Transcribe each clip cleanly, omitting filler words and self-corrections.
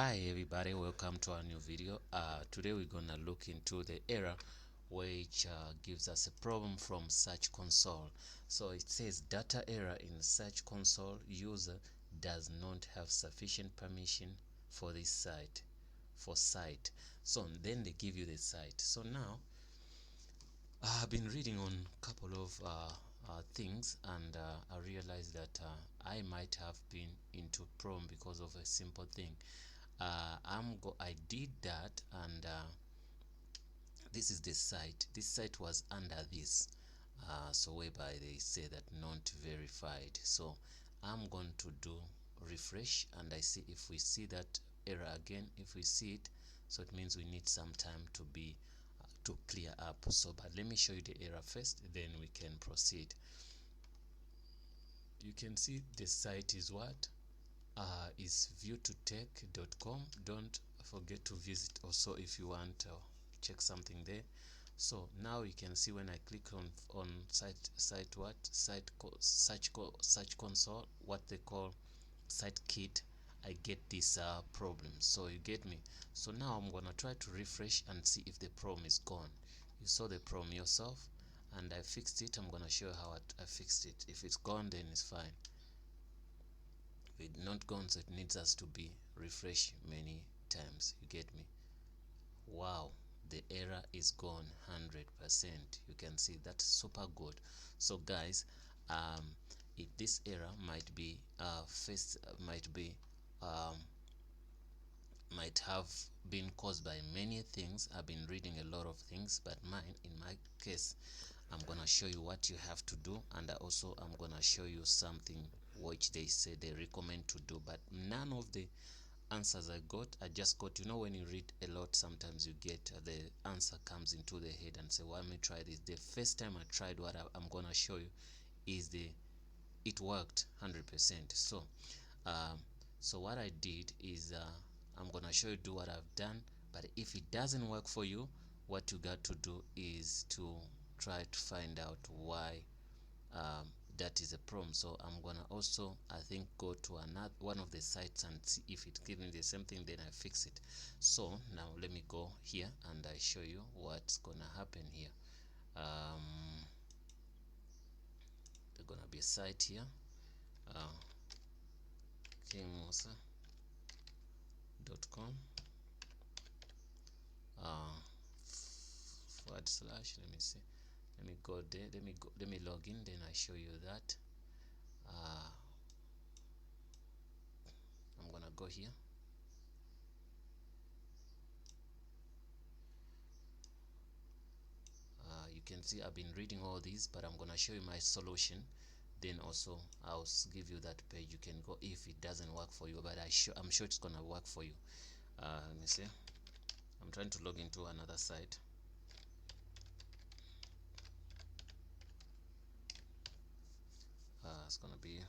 Hi everybody, welcome to our new video. Today we're gonna look into the error which gives us a problem from Search Console. So it says data error in Search Console, user does not have sufficient permission for this site, So then they give you the site. So now I've been reading on a couple of things, and I realized that I might have been into problem because of a simple thing. I did that, and this is the site. This site was under this, so whereby they say that not verified. So I'm going to do refresh, and I see if we see that error again. If we see it, so it means we need some time to be to clear up. So but let me show you the error first, then we can proceed. You can see the site is what is view2tech.com. Don't forget to visit also if you want to check something there. So now you can see when I click on search console, what they call site kit, I get this problem. So you get me. So now I'm gonna try to refresh and see if the problem is gone. You saw the problem yourself, and I fixed it. I'm gonna show you how I fixed it. If it's gone, then it's fine. If it's not gone, so it needs us to be refreshed many times. You get me? Wow, the error is gone 100%. You can see that's super good. So guys, if this error might be might have been caused by many things. I've been reading a lot of things, but in my case, I'm gonna show you what you have to do, and also I'm gonna show you something which they say they recommend to do, but none of the answers I got, I just got, when you read a lot, sometimes you get the answer comes into the head and say, well, let me try this. The first time I tried what I'm gonna show you is it worked 100%. So what I did is I'm gonna show you do what I've done, but if it doesn't work for you, what you got to do is to try to find out why that is a problem. So I'm gonna also, I think, go to another one of the sites and see if it gives me the same thing, then I fix it. So now let me go here and I show you what's gonna happen here. There's gonna be a site here, kmusa.com /, let me see, let me go there, let me log in, then I show you that. I'm gonna go here. You can see I've been reading all these, but I'm gonna show you my solution, then also I'll give you that page. You can go if it doesn't work for you, but I'm sure it's gonna work for you. Let me see, I'm trying to log into another site. It's gonna be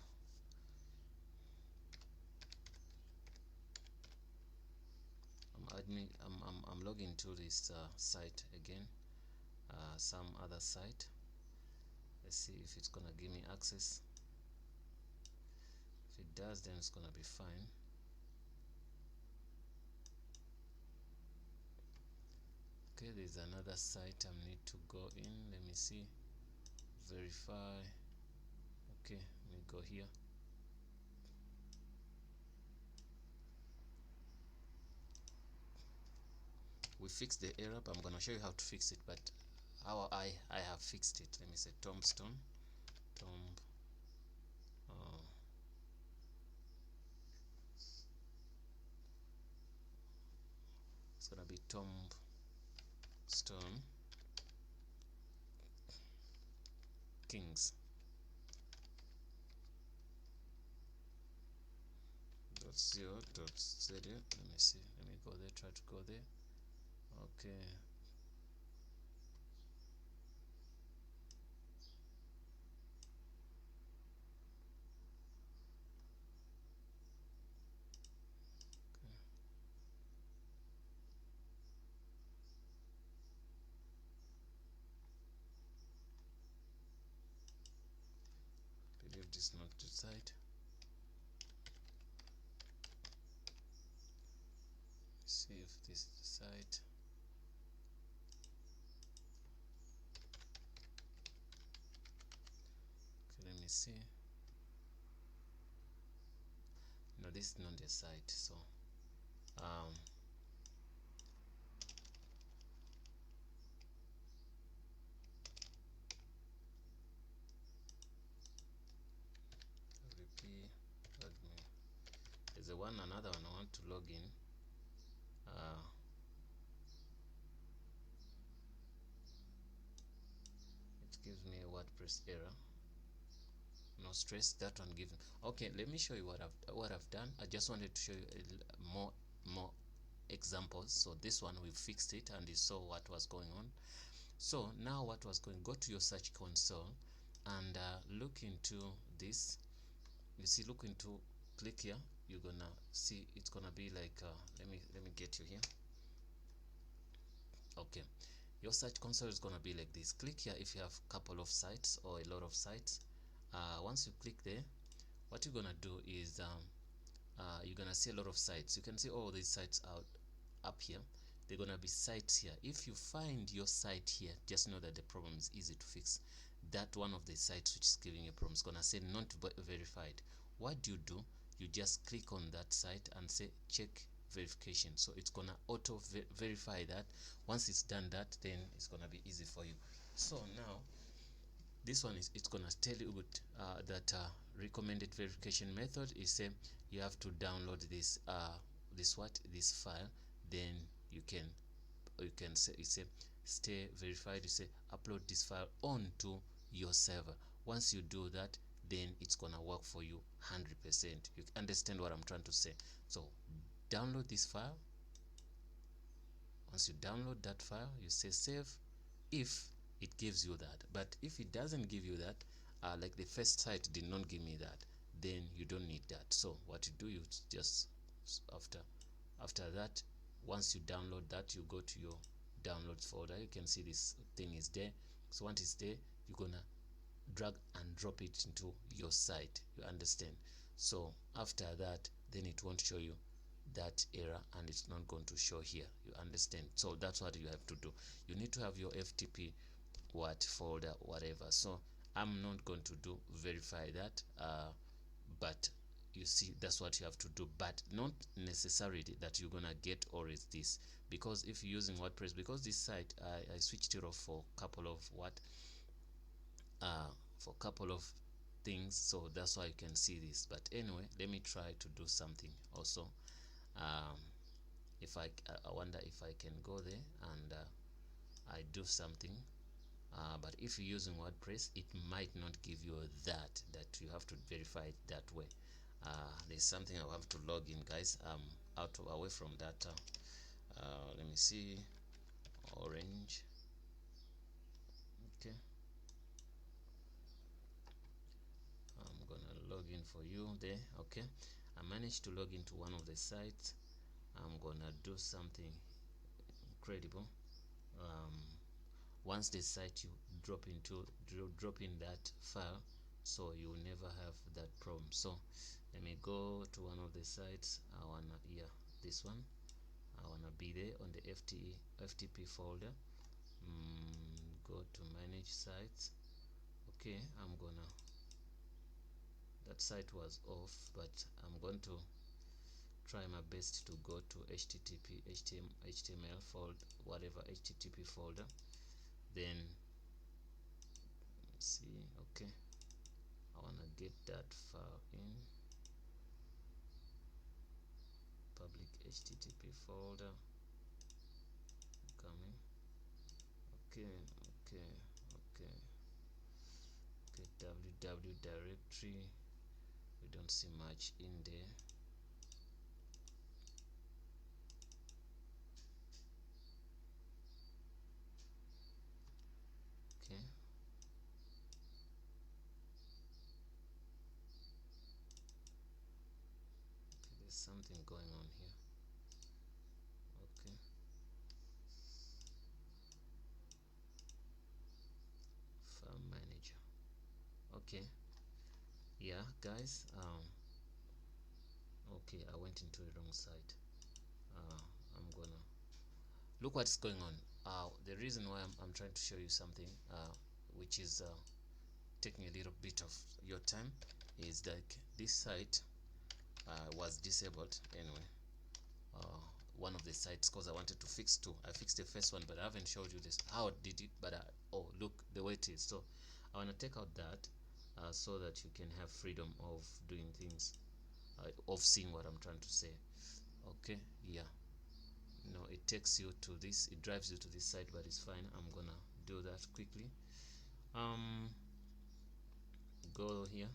I'm logging to this site again, some other site. Let's see if it's gonna give me access. If it does, then it's gonna be fine. Okay, there's another site I need to go in. Let me see, verify. Okay, let me go here. We fixed the error, but I'm gonna show you how to fix it, but how I have fixed it. Let me say tombstone, it's gonna be tombstone kings .co.za. Let me see, let me go there, try to go there. Okay, believe this not the site. see if this is the site. Okay, let me see. No, this is not the site, so VP admin. There's another one I want to log in. It gives me a WordPress error. No stress, that one given. Okay, let me show you what I've done. I just wanted to show you more examples. So this one we fixed it and you saw what was going on. So now what was going, go to your search console and look into this. You see, look into, click here, you're gonna see it's gonna be like let me get you here. Okay, your search console is gonna be like this. Click here if you have a couple of sites or a lot of sites. Once you click there, what you're gonna do is you're gonna see a lot of sites. You can see all these sites out up here. They're gonna be sites here. If you find your site here, just know that the problem is easy to fix. That one of the sites which is giving you a problem is gonna say not verified. What do? You just click on that site and say check verification. So it's gonna auto verify that. Once it's done that, then it's gonna be easy for you. So now this one is, it's gonna tell you that recommended verification method is say you have to download this this file, then you can say, you say stay verified, you say upload this file onto your server. Once you do that, then it's gonna work for you 100%. You understand what I'm trying to say? So download this file. Once you download that file, you say save if it gives you that. But if it doesn't give you that, like the first site did not give me that, then you don't need that. So what you do, you just after that, once you download that, you go to your downloads folder. You can see this thing is there. So once it's there, you're gonna drag and drop it into your site. You understand? So after that, then it won't show you that error and it's not going to show here. You understand? So that's what you have to do. You need to have your FTP folder, whatever. So I'm not going to do verify that, but you see that's what you have to do, but not necessarily that you're gonna get always this, because if you're using WordPress, because this site I switched it off for a couple of things, so that's why you can see this. But anyway, let me try to do something also. If I wonder if I can go there and I do something, but if you're using WordPress, it might not give you that you have to verify it that way. There's something I have to log in, guys. Away from data. Let me see. Orange. Okay, I'm gonna log in for you there. Okay, I managed to log into one of the sites. I'm gonna do something incredible. Once the site you drop in that file, so you will never have that problem. So let me go to one of the sites. I wanna, yeah, this one. I wanna be there on the FTP folder. Go to manage sites. Okay, I'm gonna, that site was off, but I'm going to try my best to go to HTML folder, whatever HTTP folder. Then let's see. Okay, I want to get that file in public HTTP folder. Coming. Okay, www directory. We don't see much in there. Okay, there's something going on here. Okay, file manager. Okay, yeah, guys. Okay, I went into the wrong site. I'm gonna look what's going on. The reason why I'm trying to show you something which is taking a little bit of your time is that this site was disabled anyway. One of the sites, because I wanted to fix two. I fixed the first one, but I haven't showed you this how I did it. But oh, look the way it is. So I want to take out that so that you can have freedom of doing things, of seeing what I'm trying to say. Okay, yeah. No, it takes you to this, it drives you to this site, but it's fine. I'm gonna do that quickly. Go here.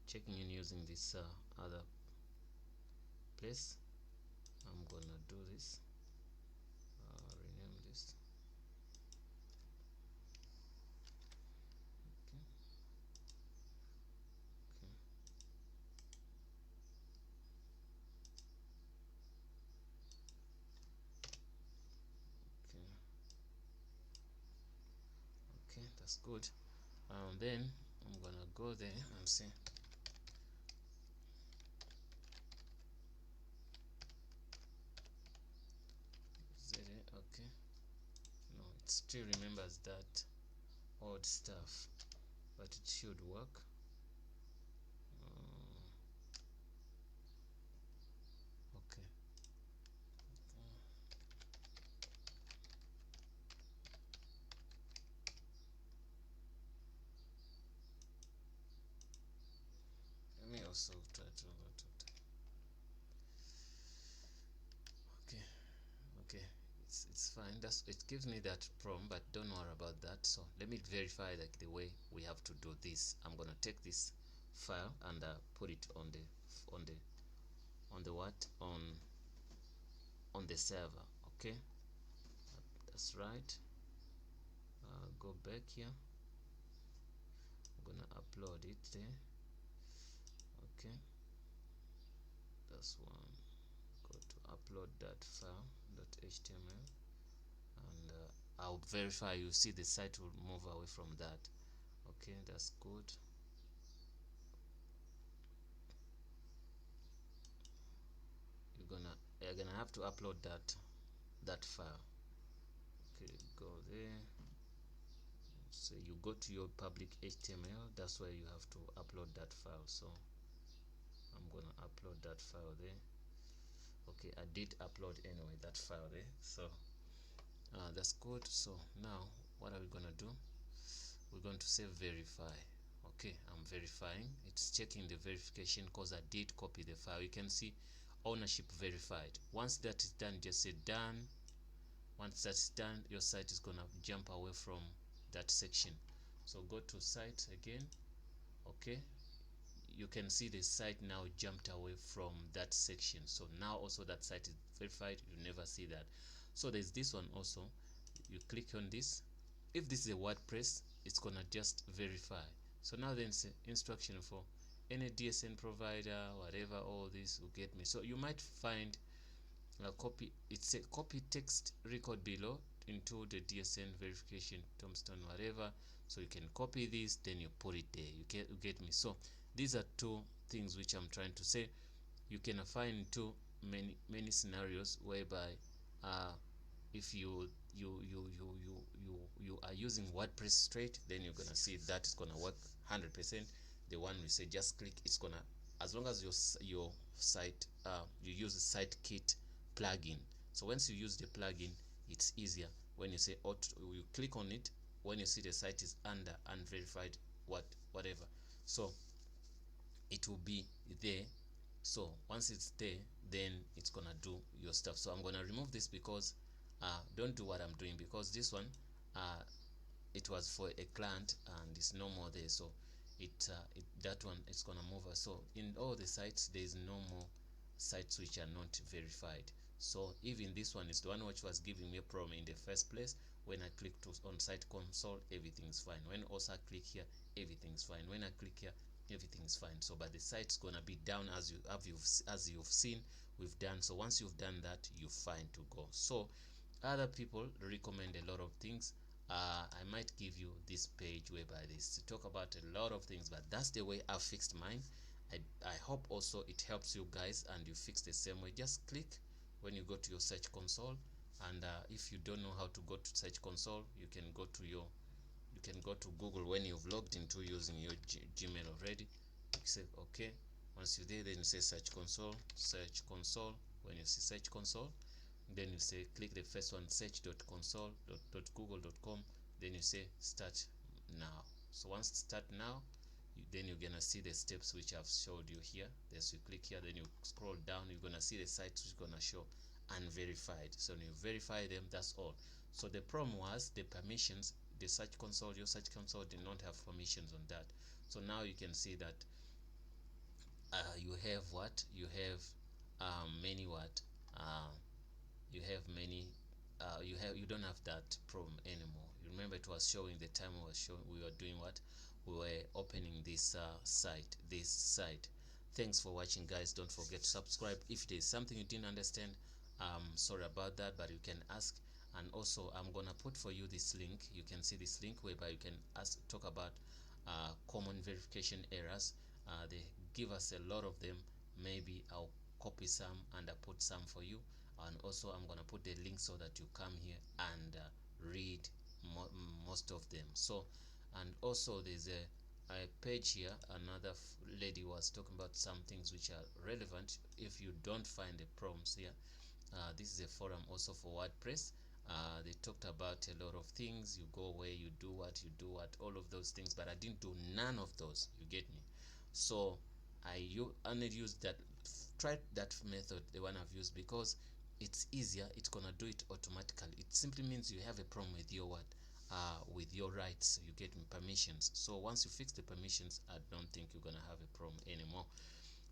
Checking in using this other place. I'm gonna do this. Rename this. Okay. Okay. Okay. Okay, that's good. Then I'm gonna go there and see. Is that it? Okay. No, it still remembers that odd stuff, but it should work. Okay. Let me also try to go to. Okay. Okay. It's fine. That's it gives me that problem, but don't worry about that. So let me verify like the way we have to do this. I'm gonna take this file and put it on the on the on the what on the server. Okay, that's right. Go back here. I'm gonna upload it there. Okay, that's one. Go to upload that file .html, and I'll verify. You see the site will move away from that. Okay, that's good. You're gonna have to upload that file. Okay, go there. So you go to your public HTML, that's where you have to upload that file. So I'm gonna upload that file there. Okay, I did upload anyway that file there. So that's good. So now what are we gonna do? We're going to say verify. Okay, I'm verifying. It's checking the verification because I did copy the file. You can see ownership verified. Once that is done, just say done. Once that's done, your site is gonna jump away from that section. So go to site again. Okay, you can see the site now jumped away from that section. So now also that site is verified. You never see that. So there's this one also. You click on this. If this is a WordPress, it's gonna just verify. So now then say instruction for any DSN provider, whatever, all this will get me. So you might find copy, it's a copy text record below into the DSN verification tombstone, whatever. So you can copy this, then you put it there. You get me. So these are two things which I'm trying to say. You can find two many scenarios whereby if you are using WordPress straight, then you're gonna see that is gonna work 100%. The one we say just click, it's gonna, as long as your site you use the site kit plugin. So once you use the plugin, it's easier. When you say auto, you click on it, when you see the site is under unverified whatever, so it will be there. So once it's there, then it's gonna do your stuff. So I'm gonna remove this because don't do what I'm doing, because this one it was for a client and it's no more there. So that one is gonna move us. So in all the sites, there is no more sites which are not verified. So even this one is the one which was giving me a problem in the first place. When I click to on site console, everything's fine. When also I click here, everything's fine. When I click here, everything's fine. So but the site's gonna be down as you've seen we've done. So once you've done that, you're fine to go. So other people recommend a lot of things. I might give you this page whereby this to talk about a lot of things, but that's the way I fixed mine. I hope also it helps you guys and you fix the same way. Just click when you go to your search console, and if you don't know how to go to search console, you can go to Google when you've logged into using your Gmail already. You say okay. Once you're there, then you say search console. When you see search console, then you say click the first one, search.console.google.com. then you say start now. So once start now, then you're gonna see the steps which I've showed you here. Then you click here, then you scroll down, you're gonna see the sites which are gonna show unverified. So when you verify them, that's all. So the problem was the permissions. The search console, your search console did not have permissions on that. So now you can see that you have what you have many what you have many you don't have that problem anymore. You remember it was showing the time we were doing what we were opening this site. Thanks for watching, guys. Don't forget to subscribe. If there's something you didn't understand, sorry about that, but you can ask. And also, I'm gonna put for you this link. You can see this link whereby you can talk about common verification errors. They give us a lot of them. Maybe I'll copy some and I put some for you, and also I'm gonna put the link so that you come here and read most of them. So, and also there's a page here. Another lady was talking about some things which are relevant. If you don't find the prompts here, this is a forum also for WordPress. They talked about a lot of things. You go where you do what, all of those things, but I didn't do none of those. You get me? So I only used that. Try that method, the one I've used, because it's easier. It's gonna do it automatically. It simply means you have a problem with your with your rights. You get permissions. So once you fix the permissions, I don't think you're gonna have a problem anymore.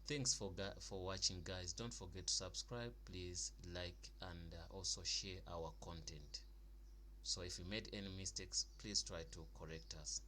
Thanks for watching, guys. Don't forget to subscribe, please like, and also share our content. So if you made any mistakes, please try to correct us.